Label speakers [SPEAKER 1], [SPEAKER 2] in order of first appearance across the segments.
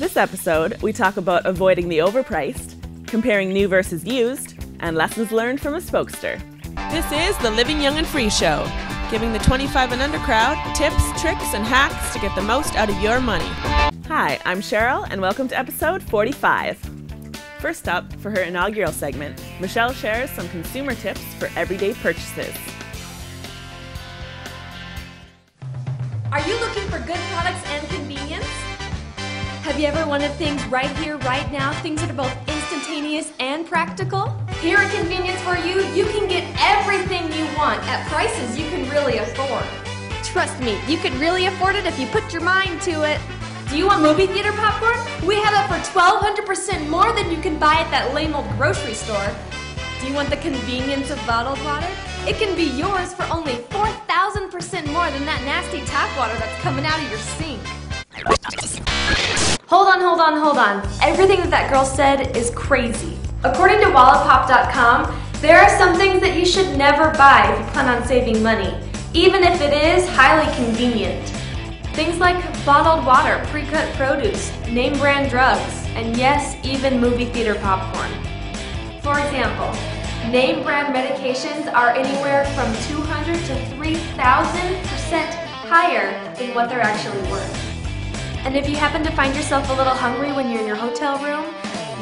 [SPEAKER 1] This episode, we talk about avoiding the overpriced, comparing new versus used, and lessons learned from a spokester.
[SPEAKER 2] This is the Living Young and Free Show, giving the 25 and under crowd tips, tricks, and hacks to get the most out of your money.
[SPEAKER 1] Hi, I'm Cheryl, and welcome to episode 45. First up, for her inaugural segment, Michelle shares some consumer tips for everyday purchases.
[SPEAKER 3] Are you looking for good products and convenience? Have you ever wanted things right here, right now, things that are both instantaneous and practical? Here at Convenience for You, you can get everything you want at prices you can really afford. Trust me, you could really afford it if you put your mind to it. Do you want movie theater popcorn? We have it for 1,200% more than you can buy at that lame old grocery store. Do you want the convenience of bottled water? It can be yours for only 4,000% more than that nasty tap water that's coming out of your sink. Hold on. Everything that girl said is crazy. According to Wallapop.com, there are some things that you should never buy if you plan on saving money, even if it is highly convenient. Things like bottled water, pre-cut produce, name brand drugs, and yes, even movie theater popcorn. For example, name brand medications are anywhere from 200 to 3,000% higher than what they're actually worth. And if you happen to find yourself a little hungry when you're in your hotel room,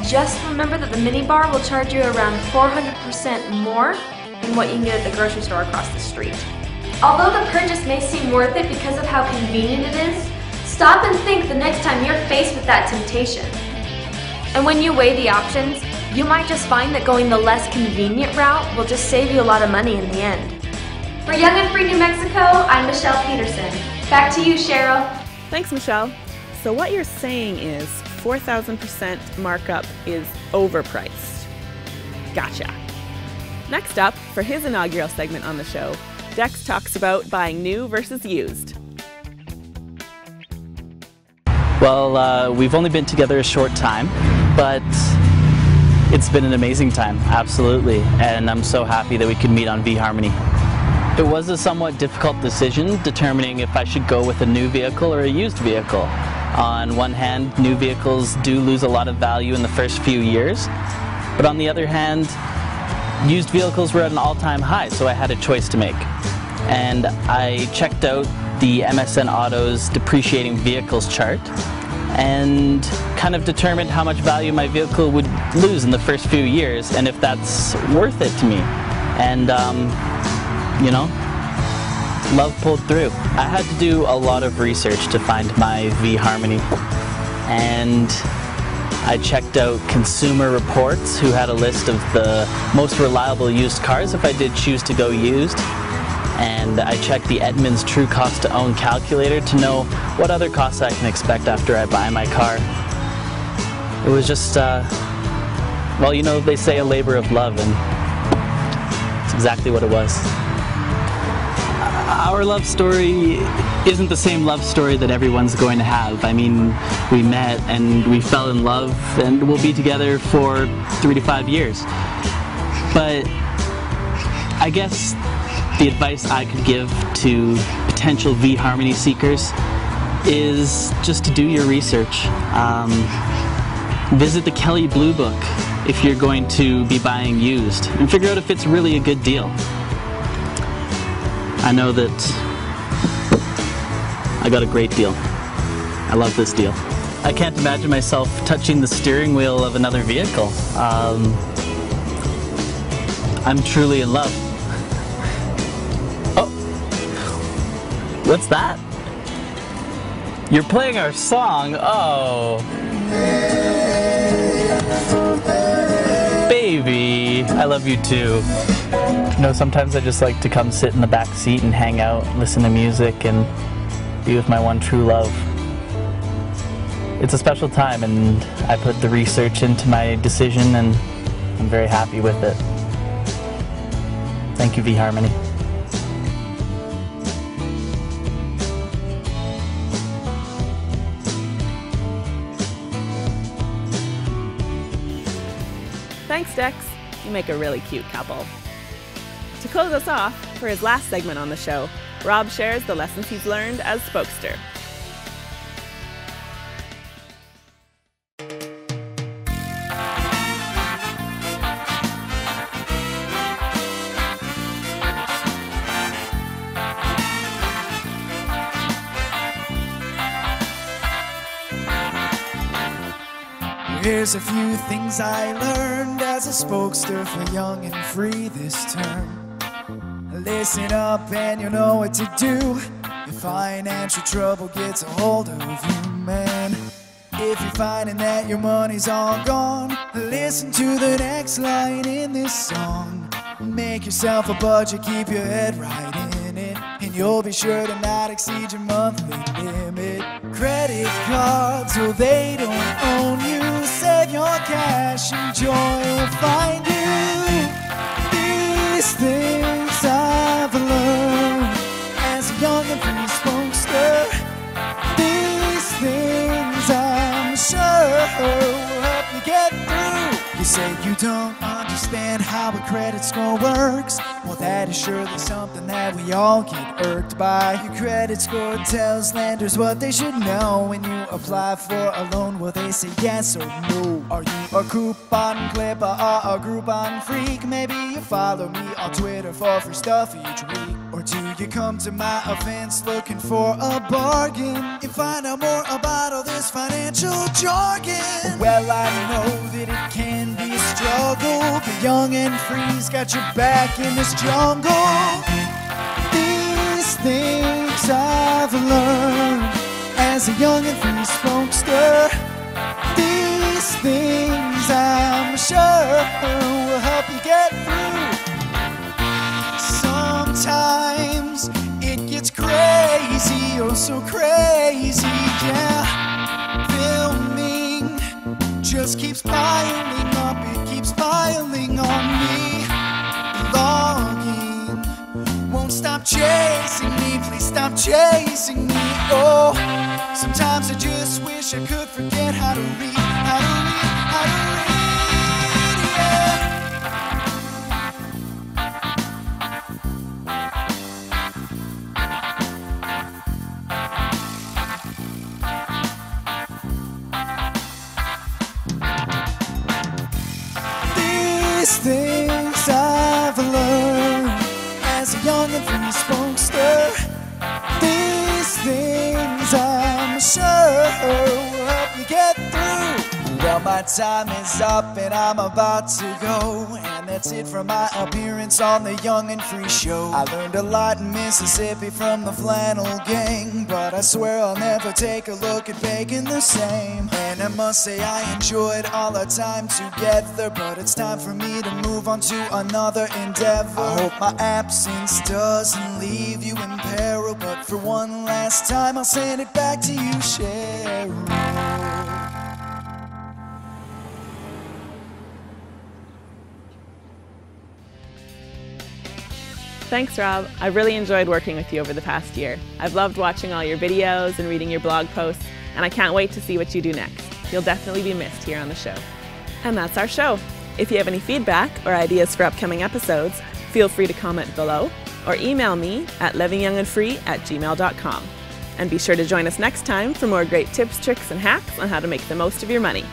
[SPEAKER 3] just remember that the minibar will charge you around 400% more than what you can get at the grocery store across the street. Although the purchase may seem worth it because of how convenient it is, stop and think the next time you're faced with that temptation. And when you weigh the options, you might just find that going the less convenient route will just save you a lot of money in the end. For Young and Free New Mexico, I'm Michelle Peterson. Back to you, Cheryl.
[SPEAKER 1] Thanks, Michelle. So what you're saying is 4,000% markup is overpriced. Gotcha. Next up, for his inaugural segment on the show, Dex talks about buying new versus used.
[SPEAKER 4] Well, we've only been together a short time, but it's been an amazing time, absolutely, and I'm so happy that we could meet on V-Harmony. It was a somewhat difficult decision determining if I should go with a new vehicle or a used vehicle. On one hand, new vehicles do lose a lot of value in the first few years, but on the other hand, used vehicles were at an all-time high, so I had a choice to make. And I checked out the MSN Auto's depreciating vehicles chart and kind of determined how much value my vehicle would lose in the first few years and if that's worth it to me. And you know, love pulled through. I had to do a lot of research to find my V-Harmony, and I checked out Consumer Reports, who had a list of the most reliable used cars if I did choose to go used, and I checked the Edmunds True Cost to Own calculator to know what other costs I can expect after I buy my car. It was just, well, you know, they say a labor of love, and it's exactly what it was. Our love story isn't the same love story that everyone's going to have. I mean, we met and we fell in love and we'll be together for 3 to 5 years. But I guess the advice I could give to potential V-Harmony seekers is just to do your research. Visit the Kelley Blue Book if you're going to be buying used and figure out if it's really a good deal. I know that I got a great deal. I love this deal. I can't imagine myself touching the steering wheel of another vehicle. I'm truly in love. Oh, what's that? You're playing our song? Oh. Baby, I love you too. You know, sometimes I just like to come sit in the back seat and hang out, listen to music, and be with my one true love. It's a special time, and I put the research into my decision, and I'm very happy with it. Thank you, V-Harmony.
[SPEAKER 1] Thanks, Dex. You make a really cute couple. To close us off, for his last segment on the show, Rob shares the lessons he's learned as spokester.
[SPEAKER 5] Here's a few things I learned as a spokester for Young and Free this term. Listen up and you'll know what to do if financial trouble gets a hold of you, man. If you're finding that your money's all gone, listen to the next line in this song. Make yourself a budget, keep your head right in it, and you'll be sure to not exceed your monthly limit. Credit cards, oh, they don't own you. Save your cash and joy will find you. These things I've learned as a young and free spokester. These things I'm sure will help you get through. You say you don't understand how a credit score works. Well, that is surely something that we all get irked by. Your credit score tells lenders what they should know. When you apply for a loan, will they say yes or no? Are you a coupon clipper or a Groupon freak? Maybe you follow me on Twitter for free stuff each week. Or do you come to my events looking for a bargain? You find out more about all this financial jargon. Well, I know that it can be a struggle, but Young and Free's got your back in this jungle. These things I've learned as a Young and Free spokester. These things I'm sure will help you get through. Sometimes it gets crazy, oh so crazy, yeah. Filming just keeps piling up, it keeps piling on me. Longing won't stop chasing me, please stop chasing me. Oh, sometimes I just wish I could forget how to read, how to read, how to read, yeah. These things I've learned as a Young and Free spokester. These things I'm sure will help you get through. Well, my time is up and I'm about to go, and that's it for my appearance on the Young and Free show. I learned a lot in Mississippi from the flannel gang, but I swear I'll never take a look at bacon the same. And I must say I enjoyed all our time together, but it's time for me to move on to another endeavor. I hope my absence doesn't leave you in peril, but for one last time I'll send it back to you, Cheryl.
[SPEAKER 1] Thanks, Rob. I really enjoyed working with you over the past year. I've loved watching all your videos and reading your blog posts, and I can't wait to see what you do next. You'll definitely be missed here on the show. And that's our show. If you have any feedback or ideas for upcoming episodes, feel free to comment below or email me at livingyoungandfree@gmail.com. And be sure to join us next time for more great tips, tricks, and hacks on how to make the most of your money.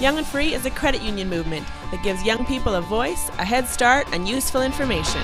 [SPEAKER 2] Young and Free is a credit union movement that gives young people a voice, a head start, and useful information.